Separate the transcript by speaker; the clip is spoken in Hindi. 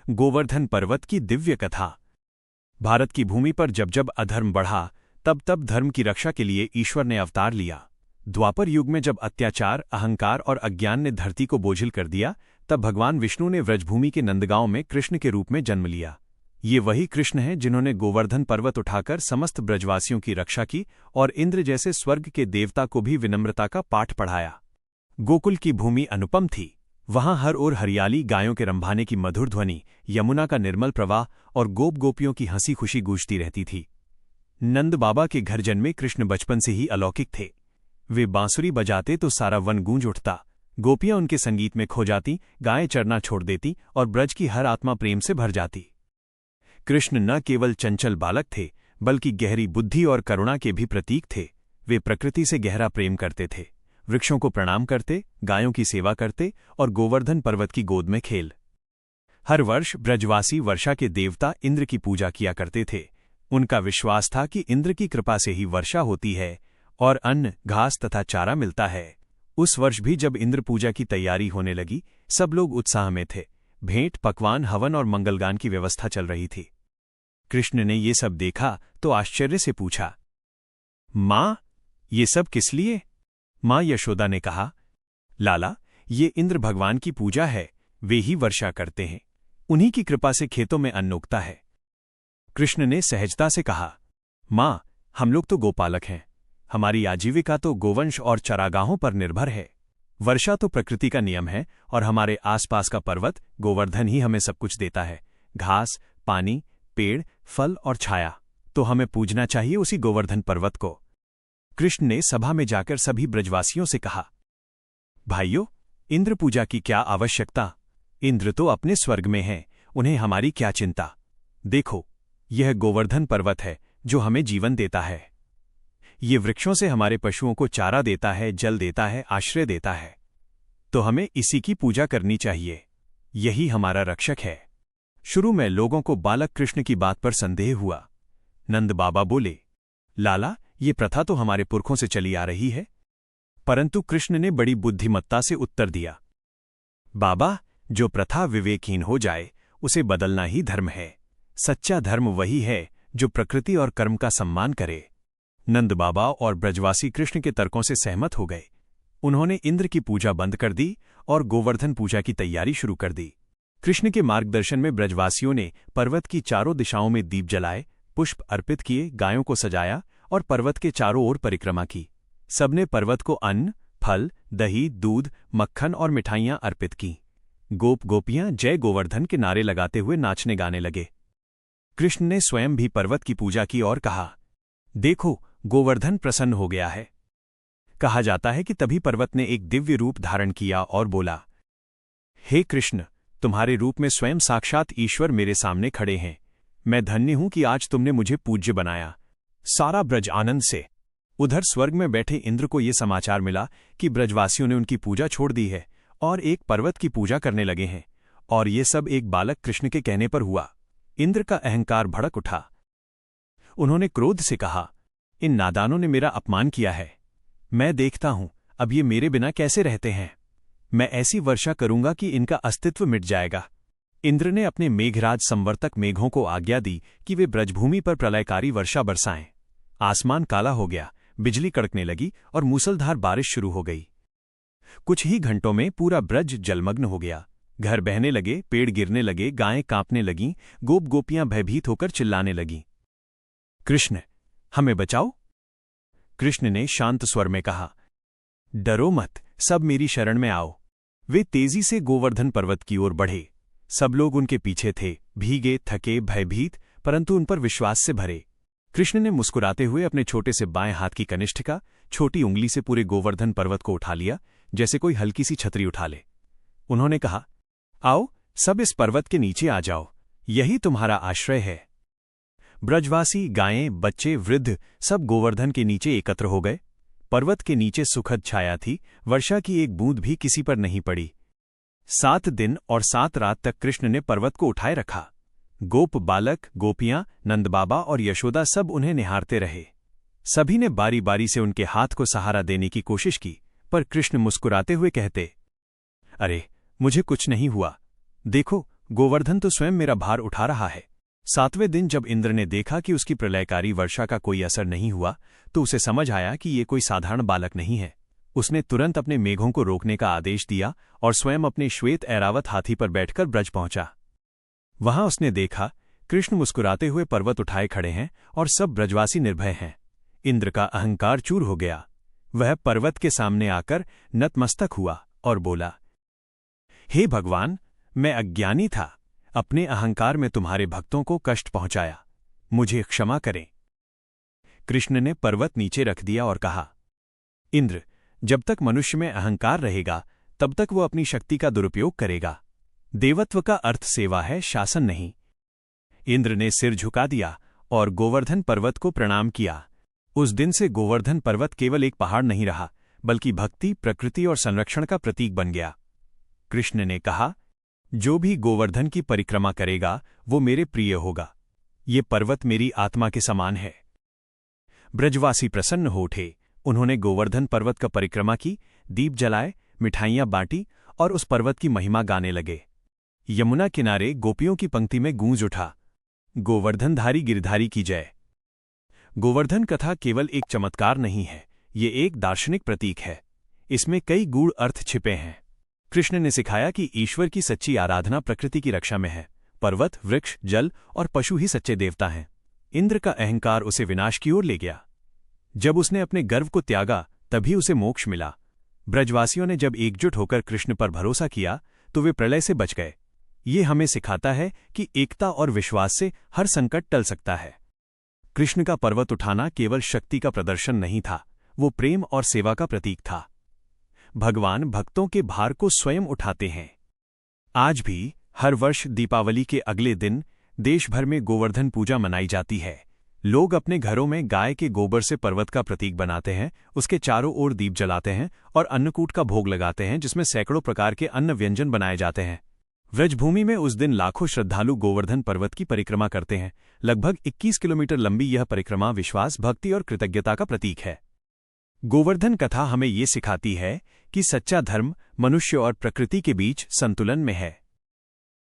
Speaker 1: गोवर्धन पर्वत की दिव्य कथा। भारत की भूमि पर जब जब अधर्म बढ़ा, तब तब धर्म की रक्षा के लिए ईश्वर ने अवतार लिया। द्वापर युग में जब अत्याचार, अहंकार और अज्ञान ने धरती को बोझिल कर दिया, तब भगवान विष्णु ने व्रजभूमि के नंदगांव में कृष्ण के रूप में जन्म लिया। ये वही कृष्ण हैं जिन्होंने गोवर्धन पर्वत उठाकर समस्त ब्रजवासियों की रक्षा की और इंद्र जैसे स्वर्ग के देवता को भी विनम्रता का पाठ पढ़ाया। गोकुल की भूमि अनुपम थी। वहां हर ओर हरियाली, गायों के रंभाने की मधुर ध्वनि, यमुना का निर्मल प्रवाह और गोप गोपियों की हंसी खुशी गूंजती रहती थी। नंद बाबा के घर जन्मे कृष्ण बचपन से ही अलौकिक थे। वे बांसुरी बजाते तो सारा वन गूंज उठता, गोपियां उनके संगीत में खो जाती, गायें चरना छोड़ देती और ब्रज की हर आत्मा प्रेम से भर जाती। कृष्ण न केवल चंचल बालक थे, बल्कि गहरी बुद्धि और करुणा के भी प्रतीक थे। वे प्रकृति से गहरा प्रेम करते थे, वृक्षों को प्रणाम करते, गायों की सेवा करते और गोवर्धन पर्वत की गोद में खेल। हर वर्ष ब्रजवासी वर्षा के देवता इंद्र की पूजा किया करते थे। उनका विश्वास था कि इंद्र की कृपा से ही वर्षा होती है और अन्न, घास तथा चारा मिलता है। उस वर्ष भी जब इंद्र पूजा की तैयारी होने लगी, सब लोग उत्साह में थे। भेंट, पकवान, हवन और मंगलगान की व्यवस्था चल रही थी। कृष्ण ने ये सब देखा तो आश्चर्य से पूछा, माँ, ये सब किस लिए? माँ यशोदा ने कहा, लाला, ये इंद्र भगवान की पूजा है। वे ही वर्षा करते हैं, उन्हीं की कृपा से खेतों में अन्न उगता है। कृष्ण ने सहजता से कहा, माँ, हम लोग तो गोपालक हैं। हमारी आजीविका तो गोवंश और चरागाहों पर निर्भर है। वर्षा तो प्रकृति का नियम है और हमारे आसपास का पर्वत गोवर्धन ही हमें सब कुछ देता है। घास, पानी, पेड़, फल और छाया। तो हमें पूजना चाहिए उसी गोवर्धन पर्वत को। कृष्ण ने सभा में जाकर सभी ब्रजवासियों से कहा, भाइयों, इंद्र पूजा की क्या आवश्यकता? इंद्र तो अपने स्वर्ग में हैं, उन्हें हमारी क्या चिंता? देखो, यह गोवर्धन पर्वत है जो हमें जीवन देता है। ये वृक्षों से हमारे पशुओं को चारा देता है, जल देता है, आश्रय देता है। तो हमें इसी की पूजा करनी चाहिए। यही हमारा रक्षक है। शुरू में लोगों को बालक कृष्ण की बात पर संदेह हुआ। नंद बाबा बोले, लाला, ये प्रथा तो हमारे पुरखों से चली आ रही है। परंतु कृष्ण ने बड़ी बुद्धिमत्ता से उत्तर दिया, बाबा, जो प्रथा विवेकहीन हो जाए उसे बदलना ही धर्म है। सच्चा धर्म वही है जो प्रकृति और कर्म का सम्मान करे। नंद बाबा और ब्रजवासी कृष्ण के तर्कों से सहमत हो गए। उन्होंने इंद्र की पूजा बंद कर दी और गोवर्धन पूजा की तैयारी शुरू कर दी। कृष्ण के मार्गदर्शन में ब्रजवासियों ने पर्वत की चारों दिशाओं में दीप जलाए, पुष्प अर्पित किए, गायों को सजाया और पर्वत के चारों ओर परिक्रमा की। सबने पर्वत को अन्न, फल, दही, दूध, मक्खन और मिठाइयां अर्पित की। गोप गोपियां जय गोवर्धन के नारे लगाते हुए नाचने गाने लगे। कृष्ण ने स्वयं भी पर्वत की पूजा की और कहा, देखो, गोवर्धन प्रसन्न हो गया है। कहा जाता है कि तभी पर्वत ने एक दिव्य रूप धारण किया और बोला, हे कृष्ण, तुम्हारे रूप में स्वयं साक्षात ईश्वर मेरे सामने खड़े हैं। मैं धन्य हूं कि आज तुमने मुझे पूज्य बनाया। सारा ब्रज आनंद से। उधर स्वर्ग में बैठे इंद्र को ये समाचार मिला कि ब्रजवासियों ने उनकी पूजा छोड़ दी है और एक पर्वत की पूजा करने लगे हैं, और ये सब एक बालक कृष्ण के कहने पर हुआ। इंद्र का अहंकार भड़क उठा। उन्होंने क्रोध से कहा, इन नादानों ने मेरा अपमान किया है। मैं देखता हूं अब ये मेरे बिना कैसे रहते हैं। मैं ऐसी वर्षा करूंगा कि इनका अस्तित्व मिट जाएगा। इंद्र ने अपने मेघराज संवर्तक मेघों को आज्ञा दी कि वे ब्रजभूमि पर प्रलयकारी वर्षा बरसाएं। आसमान काला हो गया, बिजली कड़कने लगी और मूसलधार बारिश शुरू हो गई। कुछ ही घंटों में पूरा ब्रज जलमग्न हो गया। घर बहने लगे, पेड़ गिरने लगे, गायें कांपने लगीं, गोप गोपियां भयभीत होकर चिल्लाने लगीं, कृष्ण, हमें बचाओ। कृष्ण ने शांत स्वर में कहा, डरो मत, सब मेरी शरण में आओ। वे तेजी से गोवर्धन पर्वत की ओर बढ़े। सब लोग उनके पीछे थे, भीगे, थके, भयभीत, परंतु उन पर विश्वास से भरे। कृष्ण ने मुस्कुराते हुए अपने छोटे से बाएं हाथ की कनिष्ठिका, छोटी उंगली से पूरे गोवर्धन पर्वत को उठा लिया, जैसे कोई हल्की सी छतरी उठा ले। उन्होंने कहा, आओ, सब इस पर्वत के नीचे आ जाओ, यही तुम्हारा आश्रय है। ब्रजवासी, गायें, बच्चे, वृद्ध सब गोवर्धन के नीचे एकत्र हो गए। पर्वत के नीचे सुखद छाया थी, वर्षा की एक बूंद भी किसी पर नहीं पड़ी। 7 दिन और 7 रात तक कृष्ण ने पर्वत को उठाए रखा। गोप बालक, गोपियां, नंद बाबा और यशोदा सब उन्हें निहारते रहे। सभी ने बारी बारी से उनके हाथ को सहारा देने की कोशिश की, पर कृष्ण मुस्कुराते हुए कहते, अरे, मुझे कुछ नहीं हुआ। देखो, गोवर्धन तो स्वयं मेरा भार उठा रहा है। 7वें दिन जब इंद्र ने देखा कि उसकी प्रलयकारी वर्षा का कोई असर नहीं हुआ, तो उसे समझ आया कि ये कोई साधारण बालक नहीं है। उसने तुरंत अपने मेघों को रोकने का आदेश दिया और स्वयं अपने श्वेत ऐरावत हाथी पर बैठकर ब्रज पहुंचा। वहां उसने देखा कृष्ण मुस्कुराते हुए पर्वत उठाए खड़े हैं और सब ब्रजवासी निर्भय हैं। इंद्र का अहंकार चूर हो गया। वह पर्वत के सामने आकर नतमस्तक हुआ और बोला, हे भगवान, मैं अज्ञानी था, अपने अहंकार में तुम्हारे भक्तों को कष्ट पहुंचाया, मुझे क्षमा करें। कृष्ण ने पर्वत नीचे रख दिया और कहा, इंद्र, जब तक मनुष्य में अहंकार रहेगा तब तक वो अपनी शक्ति का दुरुपयोग करेगा। देवत्व का अर्थ सेवा है, शासन नहीं। इंद्र ने सिर झुका दिया और गोवर्धन पर्वत को प्रणाम किया। उस दिन से गोवर्धन पर्वत केवल एक पहाड़ नहीं रहा, बल्कि भक्ति, प्रकृति और संरक्षण का प्रतीक बन गया। कृष्ण ने कहा, जो भी गोवर्धन की परिक्रमा करेगा वो मेरे प्रिय होगा। ये पर्वत मेरी आत्मा के समान है। ब्रजवासी प्रसन्न हो उठे। उन्होंने गोवर्धन पर्वत का परिक्रमा की, दीप जलाए, मिठाइयां बांटी और उस पर्वत की महिमा गाने लगे। यमुना किनारे गोपियों की पंक्ति में गूंज उठा, गोवर्धनधारी गिरधारी की जय। गोवर्धन कथा केवल एक चमत्कार नहीं है, ये एक दार्शनिक प्रतीक है। इसमें कई गूढ़ अर्थ छिपे हैं। कृष्ण ने सिखाया कि ईश्वर की सच्ची आराधना प्रकृति की रक्षा में है। पर्वत, वृक्ष, जल और पशु ही सच्चे देवता हैं। इंद्र का अहंकार उसे विनाश की ओर ले गया। जब उसने अपने गर्व को त्यागा तभी उसे मोक्ष मिला। ब्रजवासियों ने जब एकजुट होकर कृष्ण पर भरोसा किया तो वे प्रलय से बच गए। ये हमें सिखाता है कि एकता और विश्वास से हर संकट टल सकता है। कृष्ण का पर्वत उठाना केवल शक्ति का प्रदर्शन नहीं था, वो प्रेम और सेवा का प्रतीक था। भगवान भक्तों के भार को स्वयं उठाते हैं। आज भी हर वर्ष दीपावली के अगले दिन देश भर में गोवर्धन पूजा मनाई जाती है। लोग अपने घरों में गाय के गोबर से पर्वत का प्रतीक बनाते हैं, उसके चारों ओर दीप जलाते हैं और अन्नकूट का भोग लगाते हैं, जिसमें सैकड़ों प्रकार के अन्न व्यंजन बनाए जाते हैं। व्रजभूमि में उस दिन लाखों श्रद्धालु गोवर्धन पर्वत की परिक्रमा करते हैं। लगभग 21 किलोमीटर लंबी यह परिक्रमा विश्वास, भक्ति और कृतज्ञता का प्रतीक है। गोवर्धन कथा हमें ये सिखाती है कि सच्चा धर्म मनुष्य और प्रकृति के बीच संतुलन में है।